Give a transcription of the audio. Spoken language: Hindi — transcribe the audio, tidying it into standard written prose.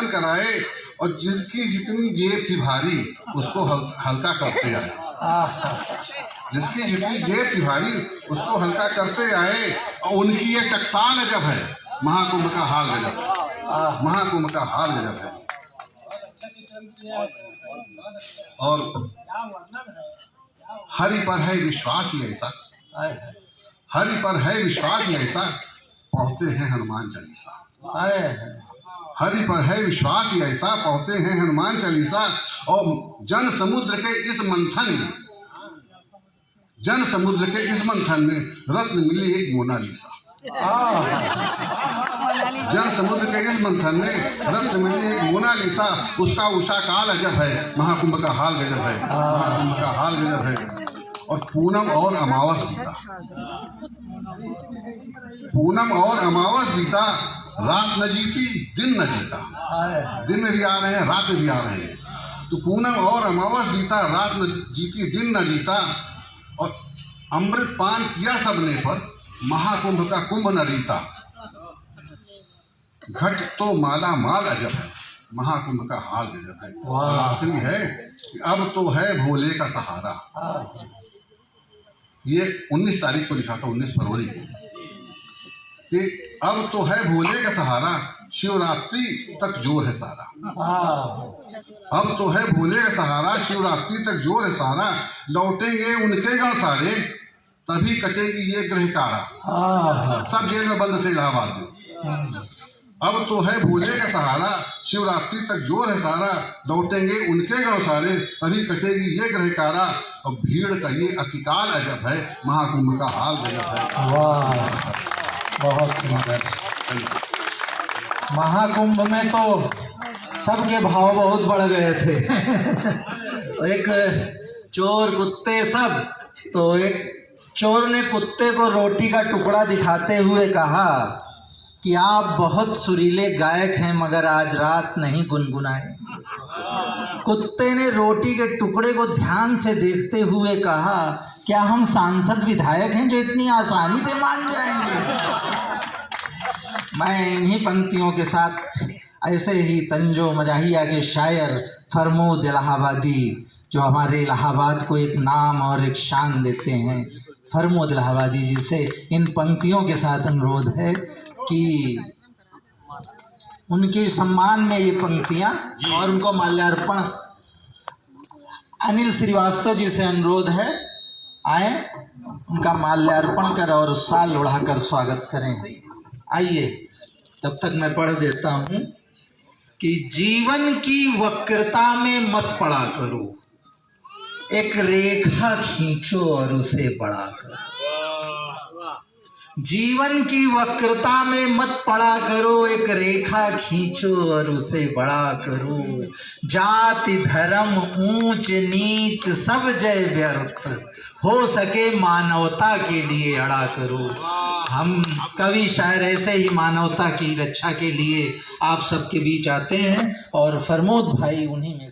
कराए और जिसकी जितनी जेब थी भारी उसको हल्का करते आए। जिसकी जितनी जेब थी भारी उसको हल्का करते आए। और उनकी ये टकसाल अजब है, महाकुंभ का हाल गजब है। महाकुंभ का हाल गजब है। और हरि पर है विश्वास ही ऐसा, हरि पर है विश्वास ही ऐसा, पढ़ते हैं हनुमान चालीसा। हरि पर है विश्वास ही ऐसा, पढ़ते हैं हनुमान चालीसा। और जन समुद्र के इस मंथन में, जन समुद्र के इस मंथन में रत्न मिली एक मोनालिसा। जन समुद्र के इस मंथन में रत्न मिली एक मोनालिसा। उसका उषा काल अजब है, महाकुंभ का हाल गजब है। महाकुंभ का हाल गजब है। और पूनम और अमावस बीता, पूनम और अमावस बीता, रात न जीती दिन न जीता। दिन में भी आ रहे हैं, रात में भी आ रहे हैं। तो पूनम और अमावस बीता, रात न जीती दिन न जीता। और अमृत पान किया सबने पर, महाकुंभ का कुंभ न रीता। घट तो माला माल अजब है, महाकुंभ का हाल गजब है। और आखिरी है कि अब तो है भोले का सहारा। ये 19 तारीख को लिखा था, 19 फरवरी को, कि अब तो है भोले का सहारा, शिवरात्रि तक जोर है सारा। अब तो है भोले का सहारा, शिवरात्रि तक जोर है सारा। लौटेंगे उनके गण सारे, तभी कटेगी ये ग्रह कारा। सब जेल में बंद थे इलाहाबाद में। अब तो है भोले का सहारा, शिवरात्रि तक जोर है सारा। लौटेंगे उनके गण सारे, तभी कटेगी ये ग्रह कारा। और भीड़ का ये अतिकाल अजब है, महाकुंभ का हाल गजब है। वाह, बहुत सुंदर। महाकुंभ में तो सबके भाव बहुत बढ़ गए थे। एक चोर कुत्ते सब, तो एक चोर ने कुत्ते को रोटी का टुकड़ा दिखाते हुए कहा कि आप बहुत सुरीले गायक हैं, मगर आज रात नहीं गुनगुनाएंगे। कुत्ते ने रोटी के टुकड़े को ध्यान से देखते हुए कहा, क्या हम सांसद विधायक हैं जो इतनी आसानी से मान जाएंगे? मैं इन्हीं पंक्तियों के साथ ऐसे ही तंजो मजाहिया के शायर फरमोद इलाहाबादी, जो हमारे इलाहाबाद को एक नाम और एक शान देते हैं, फरमोद इलाहाबादी जी से इन पंक्तियों के साथ अनुरोध है कि उनके सम्मान में ये पंक्तियाँ और उनको माल्यार्पण। अनिल श्रीवास्तव जी से अनुरोध है, आए उनका माल्यार्पण कर और शाल उड़ाकर स्वागत करें। आइए, तब तक मैं पढ़ देता हूँ कि जीवन की वक्रता में मत पड़ा करो, एक रेखा खींचो और उसे बड़ा करो। जीवन की वक्रता में मत पड़ा करो, एक रेखा खींचो और उसे बड़ा करो। जाति धर्म ऊंच नीच सब जय व्यर्थ, हो सके मानवता के लिए अड़ा करो। हम कवि शायर ऐसे ही मानवता की रक्षा के लिए आप सबके बीच आते हैं और फरमोद भाई उन्हीं में